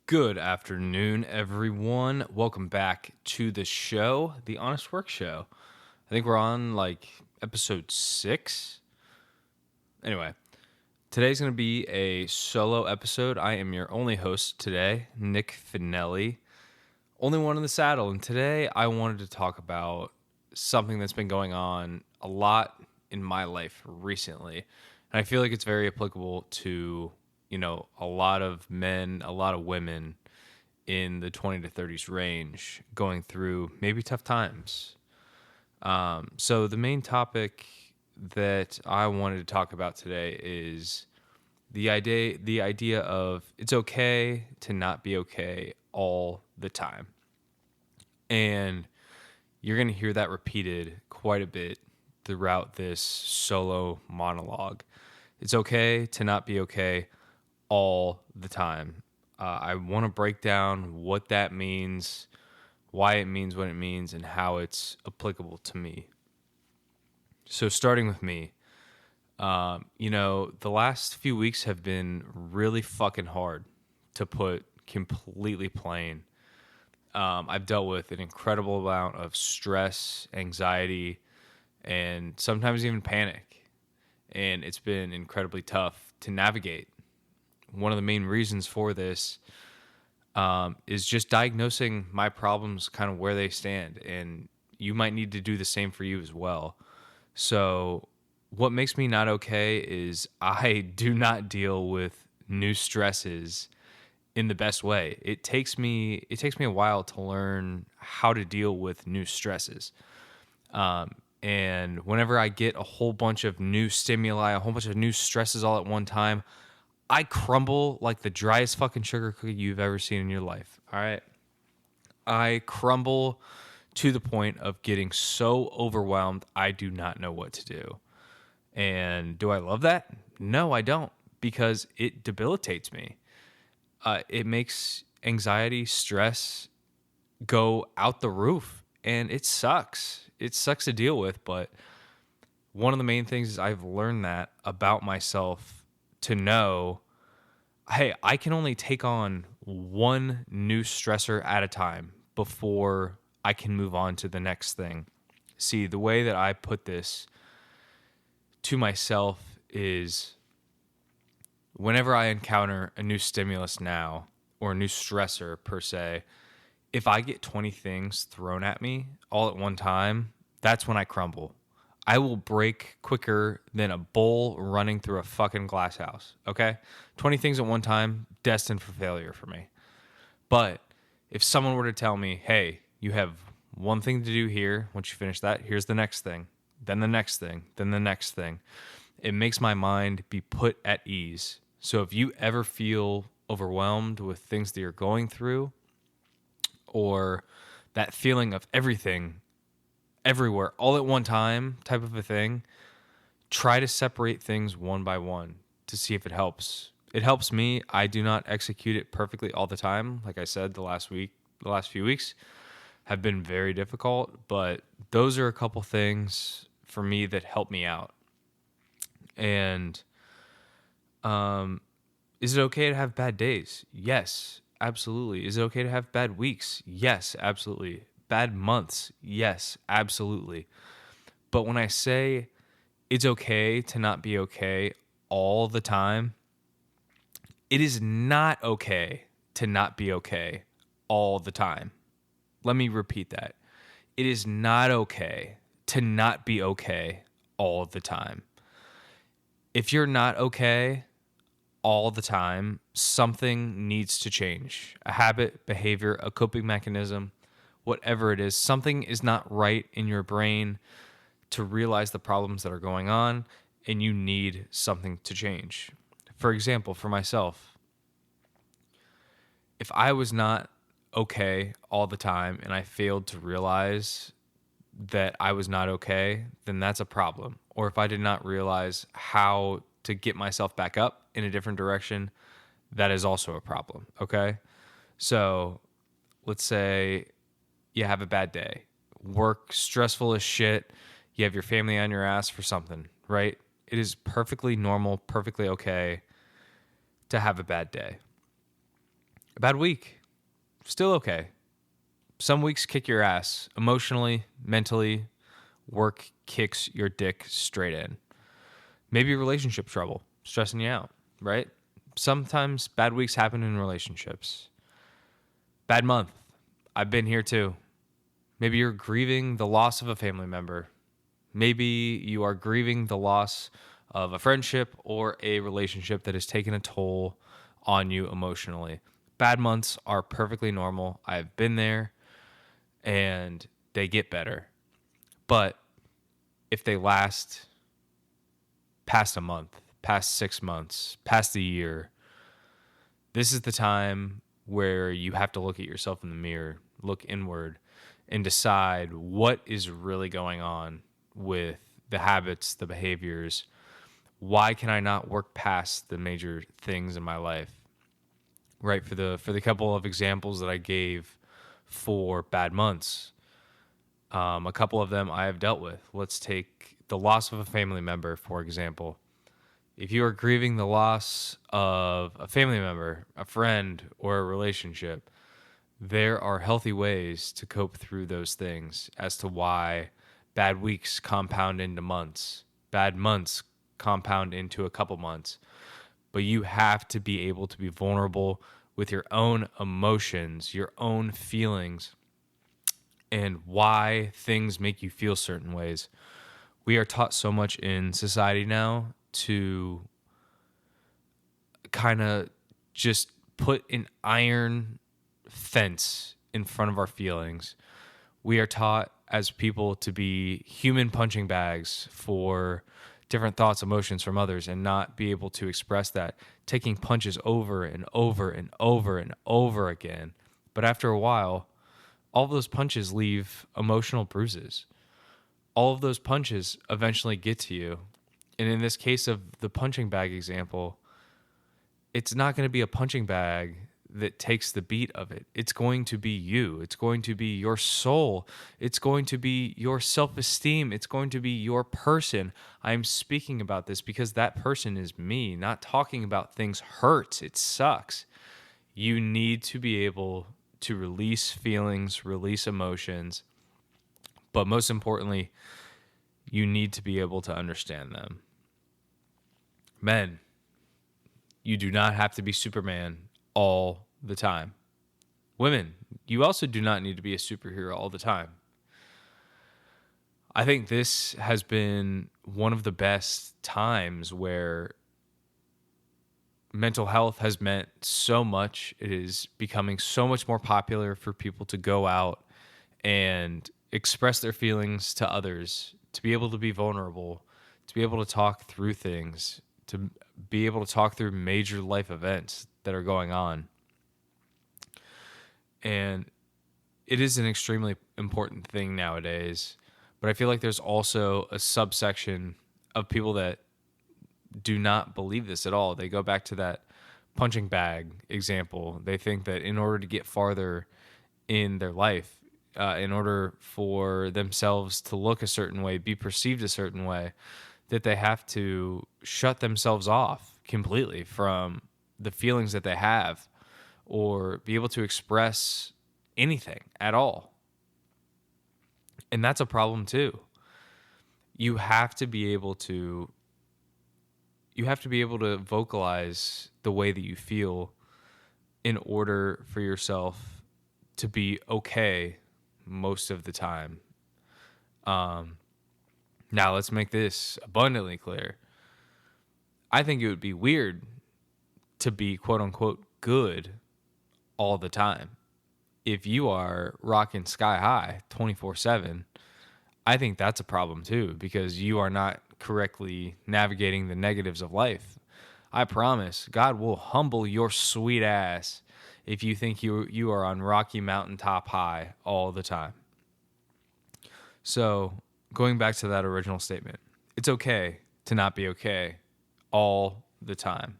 Good afternoon, everyone. Welcome back to the show, The Honest Work Show. I think we're on episode 6. Anyway, today's going to be a solo episode. I am your only host today, Nick Finelli, only one in the saddle. And today I wanted to talk about something that's been going on a lot in my life recently. And I feel like it's very applicable to a lot of men, a lot of women in the 20 to 30s range going through maybe tough times. So the main topic that I wanted to talk about today is the idea of it's okay to not be okay all the time. And you're going to hear that repeated quite a bit throughout this solo monologue. It's okay to not be okay all the time. I want to break down what that means, why it means what it means, and how it's applicable to me. So starting with me, the last few weeks have been really fucking hard, to put completely plain. I've dealt with an incredible amount of stress, anxiety, and sometimes even panic. And it's been incredibly tough to navigate. One of the main reasons for this is just diagnosing my problems kind of where they stand. And you might need to do the same for you as well. So what makes me not okay is I do not deal with new stresses in the best way. It takes me a while to learn how to deal with new stresses. And whenever I get a whole bunch of new stimuli, a whole bunch of new stresses all at one time, I crumble like the driest fucking sugar cookie you've ever seen in your life. All right. I crumble to the point of getting so overwhelmed, I do not know what to do. And do I love that? No, I don't, because it debilitates me. It makes anxiety, stress go out the roof, and it sucks. It sucks to deal with, but one of the main things is I've learned that about myself, to know, hey, I can only take on one new stressor at a time before I can move on to the next thing. See, the way that I put this to myself is whenever I encounter a new stimulus now, or a new stressor per se, if I get 20 things thrown at me all at one time, that's when I crumble. I will break quicker than a bull running through a fucking glass house, okay? 20 things at one time, destined for failure for me. But if someone were to tell me, hey, you have one thing to do here, once you finish that, here's the next thing, then the next thing, then the next thing, it makes my mind be put at ease. So if you ever feel overwhelmed with things that you're going through, or that feeling of everything everywhere all at one time type of a thing, try to separate things one by one to see if it helps. It helps me. I do not execute it perfectly all the time. Like I said, the last few weeks have been very difficult, but those are a couple things for me that help me out. And is it okay to have bad days? Yes, absolutely. Is it okay to have bad weeks? Yes, absolutely. Bad months? Yes, absolutely. But when I say it's okay to not be okay all the time, it is not okay to not be okay all the time. Let me repeat that. It is not okay to not be okay all the time. If you're not okay all the time, something needs to change. A habit, behavior, a coping mechanism, whatever it is, something is not right in your brain to realize the problems that are going on, and you need something to change. For example, for myself, if I was not okay all the time and I failed to realize that I was not okay, then that's a problem. Or if I did not realize how to get myself back up in a different direction, that is also a problem, okay? So let's say you have a bad day, work stressful as shit, you have your family on your ass for something, right? It is perfectly normal, perfectly okay to have a bad day. A bad week, still okay. Some weeks kick your ass emotionally, mentally. Work kicks your dick straight in. Maybe relationship trouble, stressing you out, right? Sometimes bad weeks happen in relationships. Bad month. I've been here too. Maybe you're grieving the loss of a family member. Maybe you are grieving the loss of a friendship or a relationship that has taken a toll on you emotionally. Bad months are perfectly normal. I've been there and they get better. But if they last past a month, past 6 months, past a year, this is the time where you have to look at yourself in the mirror, look inward, and decide what is really going on with the habits, the behaviors. Why can I not work past the major things in my life? Right, for the couple of examples that I gave for bad months, a couple of them I have dealt with. Let's take the loss of a family member, for example. If you are grieving the loss of a family member, a friend, or a relationship, there are healthy ways to cope through those things as to why bad weeks compound into months, bad months compound into a couple months. But you have to be able to be vulnerable with your own emotions, your own feelings, and why things make you feel certain ways. We are taught so much in society now to kind of just put an iron fence in front of our feelings. We are taught as people to be human punching bags for different thoughts, emotions from others, and not be able to express that, taking punches over and over and over and over again. But after a while, all of those punches leave emotional bruises. All of those punches eventually get to you. And in this case of the punching bag example, it's not going to be a punching bag that takes the beat of it. It's going to be you. It's going to be your soul. It's going to be your self-esteem. It's going to be your person. I'm speaking about this because that person is me. Not talking about things hurts. It sucks. You need to be able to release feelings, release emotions, but most importantly, you need to be able to understand them. Men, you do not have to be Superman all the time. Women, you also do not need to be a superhero all the time. I think this has been one of the best times where mental health has meant so much. It is becoming so much more popular for people to go out and express their feelings to others, to be able to be vulnerable, to be able to talk through things, to be able to talk through major life events that are going on. And it is an extremely important thing nowadays. But I feel like there's also a subsection of people that do not believe this at all. They go back to that punching bag example. They think that in order to get farther in their life, in order for themselves to look a certain way, be perceived a certain way, that they have to shut themselves off completely from the feelings that they have or be able to express anything at all. And that's a problem too. You have to be able to vocalize the way that you feel in order for yourself to be okay most of the time. Now let's make this abundantly clear. I think it would be weird to be quote unquote good all the time. If you are rocking sky high 24/7, I think that's a problem too, because you are not correctly navigating the negatives of life. I promise God will humble your sweet ass if you think you are on Rocky Mountain top high all the time. So, going back to that original statement, it's okay to not be okay all the time.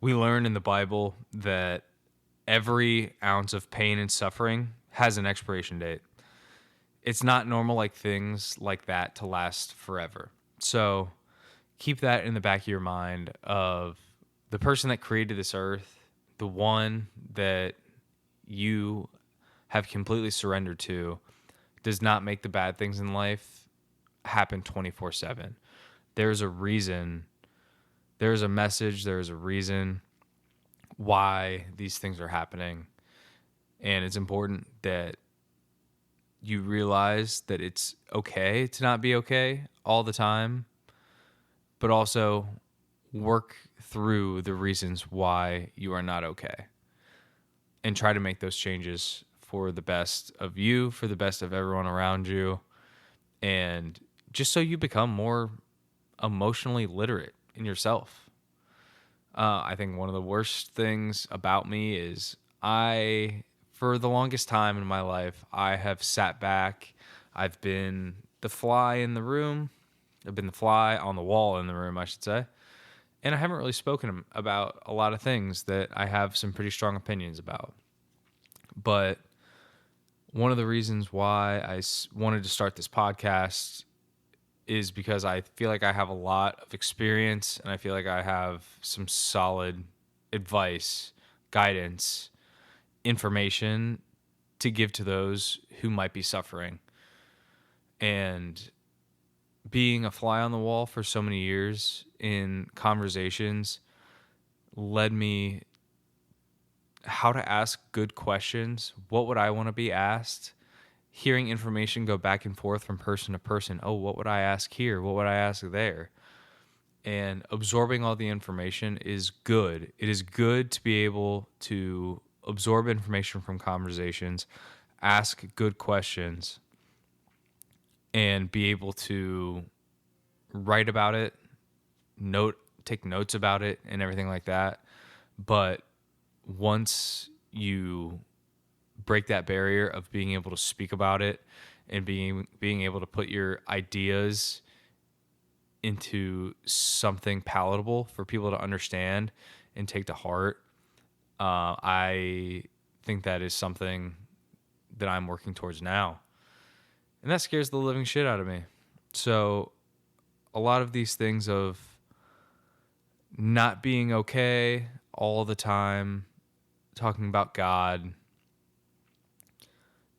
We learn in the Bible that every ounce of pain and suffering has an expiration date. It's not normal like things like that to last forever. So keep that in the back of your mind of the person that created this earth, the one that you have completely surrendered to, does not make the bad things in life happen 24/7. There's a reason, there's a message, there's a reason why these things are happening. And it's important that you realize that it's okay to not be okay all the time, but also work through the reasons why you are not okay and try to make those changes for the best of you, for the best of everyone around you, and just so you become more emotionally literate in yourself. I think one of the worst things about me is for the longest time in my life, I have sat back. I've been the fly in the room. I've been the fly on the wall in the room, I should say. And I haven't really spoken about a lot of things that I have some pretty strong opinions about. But one of the reasons why I wanted to start this podcast is because I feel like I have a lot of experience and I feel like I have some solid advice, guidance, information to give to those who might be suffering. And being a fly on the wall for so many years in conversations led me how to ask good questions. What would I want to be asked? Hearing information go back and forth from person to person. Oh, what would I ask here? What would I ask there? And absorbing all the information is good. It is good to be able to absorb information from conversations, ask good questions, and be able to write about it, take notes about it, and everything like that. But once you break that barrier of being able to speak about it and being able to put your ideas into something palatable for people to understand and take to heart, I think that is something that I'm working towards now. And that scares the living shit out of me. So a lot of these things of not being okay all the time, talking about God,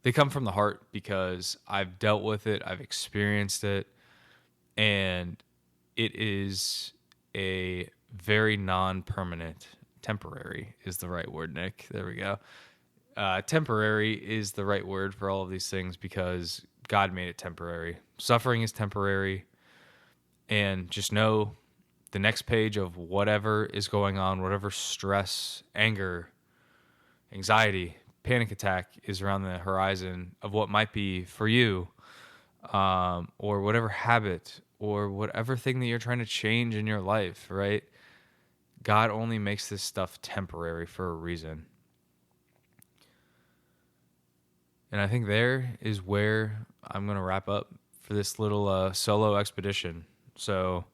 they come from the heart because I've dealt with it, I've experienced it, and it is a very non-permanent, temporary is the right word, Nick. There we go. Temporary is the right word for all of these things because God made it temporary. Suffering is temporary, and just know the next page of whatever is going on, whatever stress, anger, anxiety, panic attack is around the horizon of what might be for you, or whatever habit or whatever thing that you're trying to change in your life, right? God only makes this stuff temporary for a reason. And I think there is where I'm going to wrap up for this little solo expedition. So,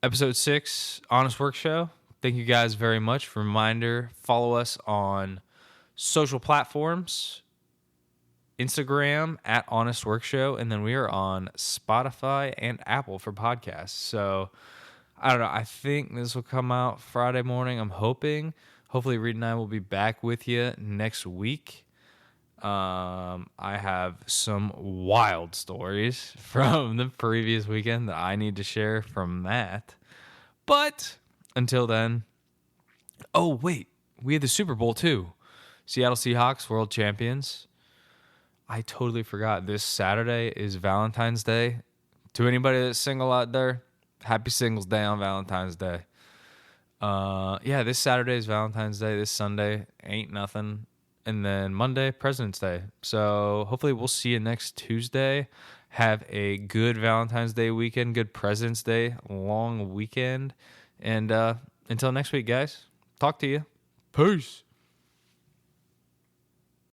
episode 6, Honest Work Show. Thank you guys very much. Reminder, follow us on social platforms, Instagram at Honest Work Show, and then we are on Spotify and Apple for podcasts. So I don't know. I think this will come out Friday morning. I'm hoping. Hopefully, Reid and I will be back with you next week. I have some wild stories from the previous weekend that I need to share from that. But until then, oh wait, we had the Super Bowl too. Seattle Seahawks, world champions. I totally forgot. This Saturday is Valentine's Day. To anybody that's single out there, happy Singles Day on Valentine's Day. Yeah, this Saturday is Valentine's Day. This Sunday ain't nothing. And then Monday, President's Day. So hopefully we'll see you next Tuesday. Have a good Valentine's Day weekend, good President's Day, long weekend. And until next week, guys, talk to you. Peace.